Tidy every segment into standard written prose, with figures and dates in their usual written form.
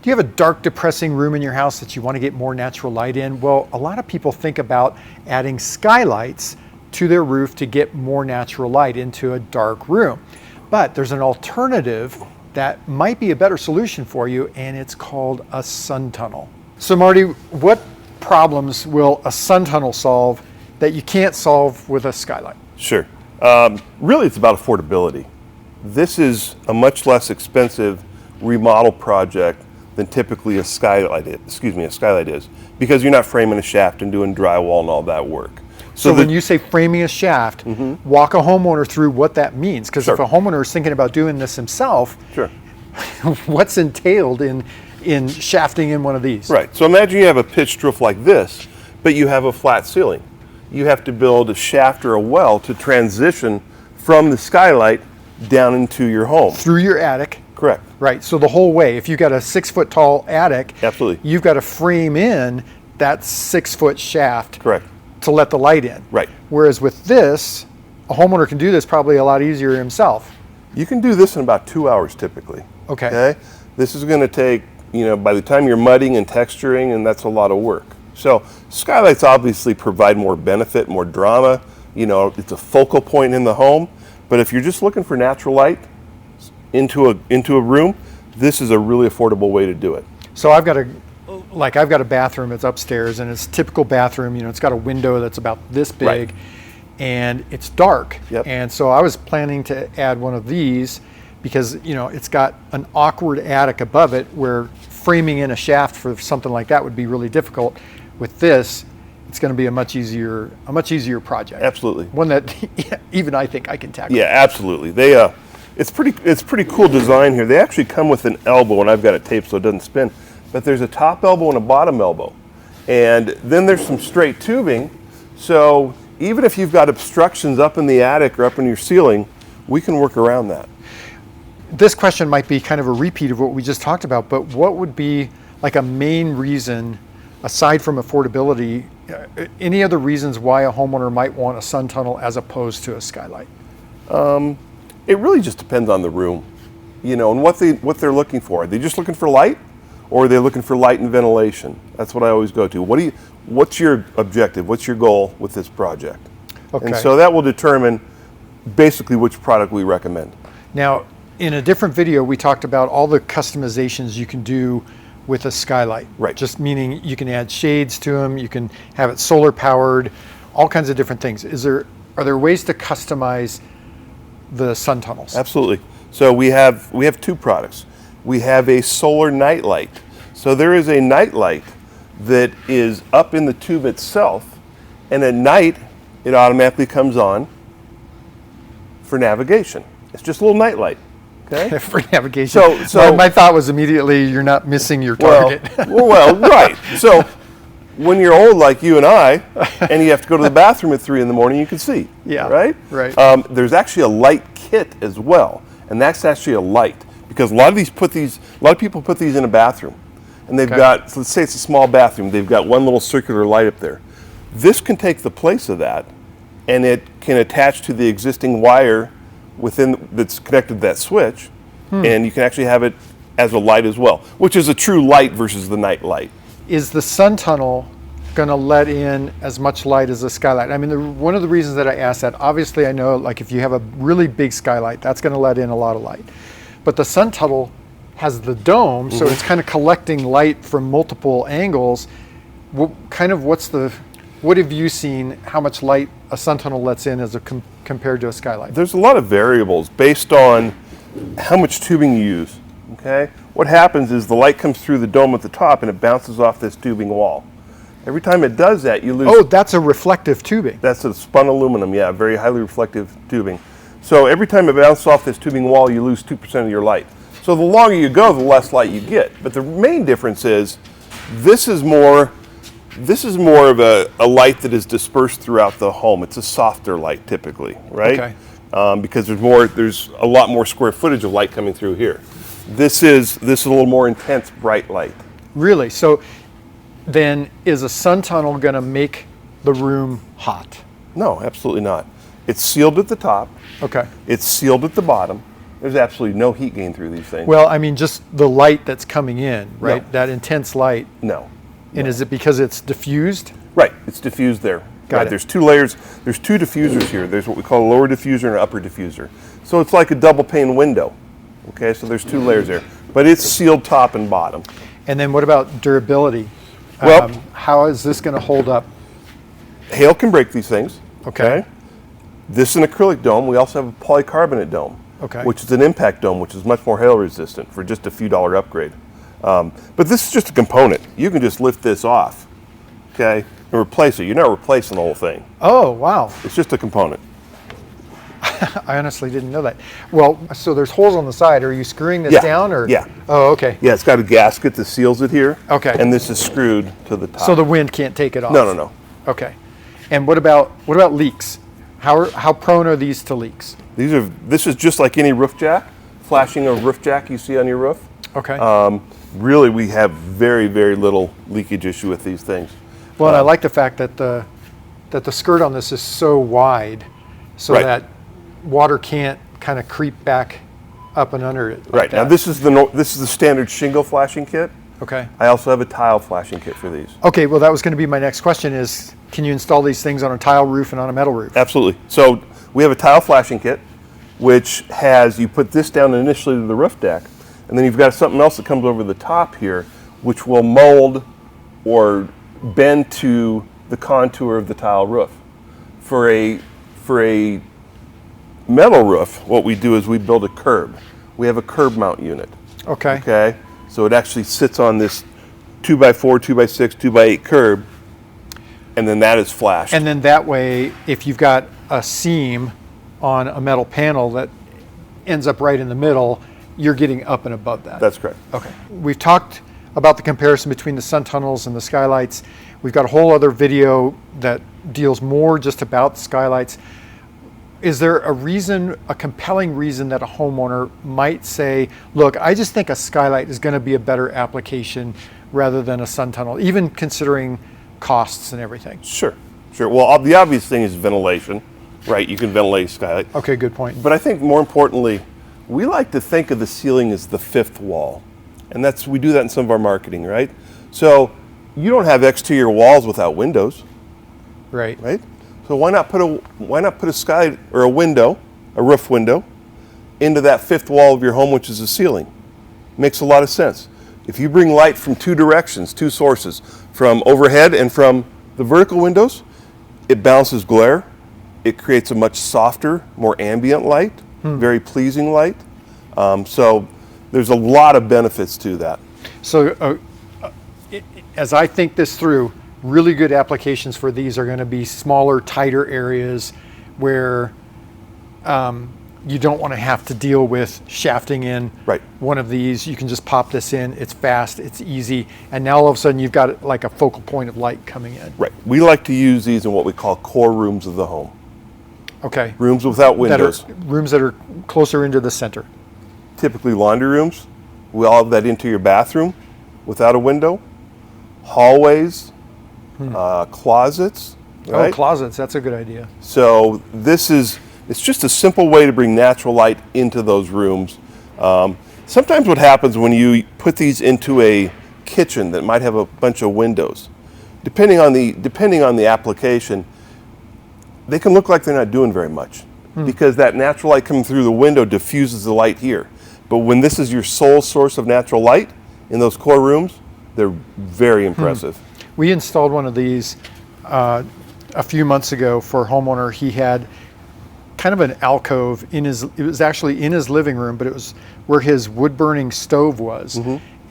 Do you have a dark, depressing room in your house that you want to get more natural light in? Well, a lot of people think about adding skylights to their roof to get more natural light into a dark room. But there's an alternative that might be a better solution for you, and it's called a sun tunnel. So Marty, what problems will a sun tunnel solve that you can't solve with a skylight? Sure. Really, it's about affordability. This is a much less expensive remodel project than typically a skylight is, because you're not framing a shaft and doing drywall and all that work. So when you say framing a shaft, walk a homeowner through what that means, because if a homeowner is thinking about doing this himself, what's entailed in shafting in one of these? Right. So imagine you have a pitched roof like this, but you have a flat ceiling. You have to build a shaft or a well to transition from the skylight down into your home. Through your attic. Correct. Right. So the whole way, if you've got a 6 foot tall attic, absolutely, you've got to frame in that 6 foot shaft. Correct. To let the light in. Right. Whereas with this, a homeowner can do this probably a lot easier himself. You can do this in about 2 hours typically. Okay. This is going to take, by the time you're mudding and texturing, and that's a lot of work. So skylights obviously provide more benefit, more drama. It's a focal point in the home. But if you're just looking for natural light into a room, this is a really affordable way to do it. So I've got a bathroom. It's upstairs, and it's a typical bathroom. It's got a window that's about this big, and it's dark. And so I was planning to add one of these because it's got an awkward attic above it where framing in a shaft for something like that would be really difficult. With this, it's going to be a much easier project. Absolutely. One that even I think I can tackle. Yeah, absolutely. It's pretty cool design here. They actually come with an elbow, and I've got it taped so it doesn't spin. But there's a top elbow and a bottom elbow, and then there's some straight tubing. So even if you've got obstructions up in the attic or up in your ceiling, we can work around that. This question might be kind of a repeat of what we just talked about, but what would be like a main reason, aside from affordability, any other reasons why a homeowner might want a sun tunnel as opposed to a skylight? It really just depends on the room, and what they're looking for. Are they just looking for light, or are they looking for light and ventilation? That's what I always go to. What's your objective? What's your goal with this project? Okay. And so that will determine basically which product we recommend. Now, in a different video, we talked about all the customizations you can do with a skylight. Right. Just meaning you can add shades to them, you can have it solar powered, all kinds of different things. Are there ways to customize the sun tunnels? Absolutely. So we have two products. We have a solar night light. So there is a night light that is up in the tube itself, and at night it automatically comes on for navigation. It's just a little night light. Okay. For navigation. So my thought was immediately you're not missing your target. Well, right. So when you're old like you and I, and you have to go to the bathroom at 3 a.m, you can see. Yeah. Right. Right. There's actually a light kit as well, and that's actually a light, because a lot of people put these in a bathroom, and they've got, so let's say it's a small bathroom, they've got one little circular light up there. This can take the place of that, and it can attach to the existing wire that's connected to that switch, and you can actually have it as a light as well, which is a true light versus the night light. Is the sun tunnel going to let in as much light as a skylight? I mean, one of the reasons that I asked that, obviously I know, like if you have a really big skylight, that's going to let in a lot of light. But the sun tunnel has the dome, so it's kind of collecting light from multiple angles. What have you seen, how much light a sun tunnel lets in compared to a skylight? There's a lot of variables based on how much tubing you use. Okay? What happens is the light comes through the dome at the top and it bounces off this tubing wall. Every time it does that, you lose... Oh, that's a reflective tubing. That's a spun aluminum, yeah, very highly reflective tubing. So every time it bounces off this tubing wall, you lose 2% of your light. So the longer you go, the less light you get. But the main difference is this is more of a light that is dispersed throughout the home. It's a softer light typically, right? Okay. Because there's a lot more square footage of light coming through here. This is a little more intense, bright light. Really? So then is a sun tunnel going to make the room hot? No, absolutely not. It's sealed at the top. Okay. It's sealed at the bottom. There's absolutely no heat gain through these things. Well, I mean, just the light that's coming in, right? No. That intense light. No. And is it because it's diffused? Right, it's diffused there. Got it. There's 2 layers. There's 2 diffusers here. There's what we call a lower diffuser and an upper diffuser. So it's like a double pane window. Okay, so there's 2 layers there, but it's sealed top and bottom. And then what about durability? Well, how is this going to hold up? Hail can break these things. Okay. This is an acrylic dome. We also have a polycarbonate dome, Okay. which is an impact dome, which is much more hail resistant for just a few dollar upgrade. But this is just a component. You can just lift this off, okay, and replace it. You're not replacing the whole thing. Oh, wow. It's just a component. I honestly didn't know that. Well, so there's holes on the side. Are you screwing this Yeah. down, or? Yeah. Oh, okay. Yeah, it's got a gasket that seals it here. Okay. And this is screwed to the top. So the wind can't take it off. No. Okay. And what about leaks? How prone are these to leaks? This is just like any roof jack, flashing a roof jack you see on your roof. Okay. Really, we have very, very little leakage issue with these things. Well, and I like the fact that the skirt on this is so wide, so Right. that water can't kind of creep back up and under it. like Right, now that. this is the standard shingle flashing kit. Okay. I also have a tile flashing kit for these. Okay. Well, that was going to be my next question: is can you install these things on a tile roof and on a metal roof? Absolutely. So we have a tile flashing kit, which has, you put this down initially to the roof deck, and then you've got something else that comes over the top here, which will mold or bend to the contour of the tile roof. For a metal roof, what we do is we build a curb. We have a curb mount unit. Okay. Okay, so it actually sits on this 2x4, 2x6, 2x8 curb, and then that is flashed. And then that way, if you've got a seam on a metal panel that ends up right in the middle, you're getting up and above that. That's correct. Okay. We've talked about the comparison between the sun tunnels and the skylights. We've got a whole other video that deals more just about the skylights. Is there a compelling reason that a homeowner might say, look, I just think a skylight is going to be a better application rather than a sun tunnel, even considering costs and everything? Sure. Well, the obvious thing is ventilation, right? You can ventilate a skylight. Okay, good point. But I think more importantly, we like to think of the ceiling as the 5th wall. And we do that in some of our marketing, right? So you don't have exterior walls without windows, Right. right? So why not put a sky or a window, a roof window, into that 5th wall of your home, which is the ceiling? Makes a lot of sense. If you bring light from 2 directions, 2 sources, from overhead and from the vertical windows, it bounces glare. It creates a much softer, more ambient light, very pleasing light. So there's a lot of benefits to that. So as I think this through, really good applications for these are going to be smaller, tighter areas where you don't want to have to deal with shafting in Right. one of these. You can just pop this in. It's fast. It's easy. And now all of a sudden you've got like a focal point of light coming in. Right. We like to use these in what we call core rooms of the home. Okay. Rooms without windows. Rooms that are closer into the center. Typically laundry rooms. We all have that interior bathroom without a window. Hallways, closets. Right? Oh, closets. That's a good idea. So it's just a simple way to bring natural light into those rooms. Sometimes what happens when you put these into a kitchen that might have a bunch of windows, depending on the application, they can look like they're not doing very much because that natural light coming through the window diffuses the light here. But when this is your sole source of natural light in those core rooms, they're very impressive. We installed one of these a few months ago for a homeowner. He had kind of an alcove it was actually in his living room, but it was where his wood burning stove was,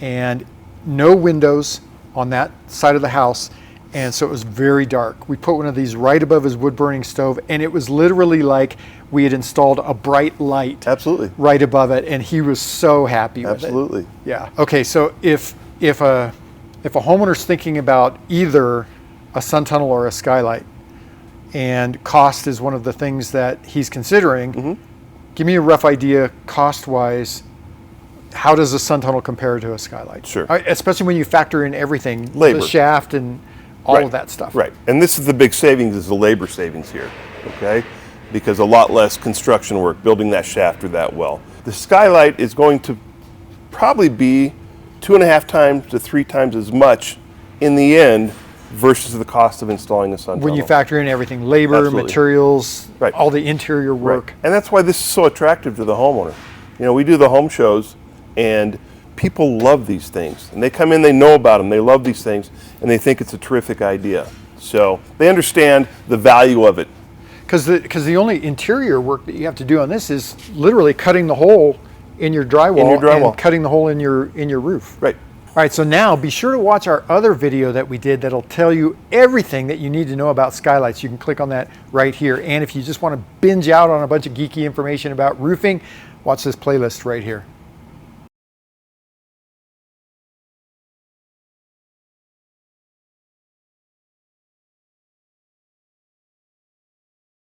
and no windows on that side of the house. And so it was very dark. We put one of these right above his wood burning stove, and it was literally like we had installed a bright light Absolutely. right above it, and he was so happy with it. Absolutely. Yeah. Okay, so if a homeowner's thinking about either a sun tunnel or a skylight, and cost is one of the things that he's considering, give me a rough idea cost-wise. How does a sun tunnel compare to a skylight? Sure. Especially when you factor in everything, Labor. the shaft and all of that stuff. Right. And this is the big savings, is the labor savings here, okay? Because a lot less construction work building that shaft or that well. The Skylight is going to probably be 2.5 times to 3 times as much in the end versus the cost of installing a sun tunnel. When you factor in everything, labor, Absolutely. materials, Right. all the interior work. Right. And that's why this is so attractive to the homeowner. You know, we do the home shows and people love these things. And they come in, they know about them, they love these things, and they think it's a terrific idea. So they understand the value of it. Because the only interior work that you have to do on this is literally cutting the hole in your drywall, and cutting the hole in your roof. Right. All right, so now be sure to watch our other video that we did that'll tell you everything that you need to know about skylights. You can click on that right here. And if you just want to binge out on a bunch of geeky information about roofing, watch this playlist right here.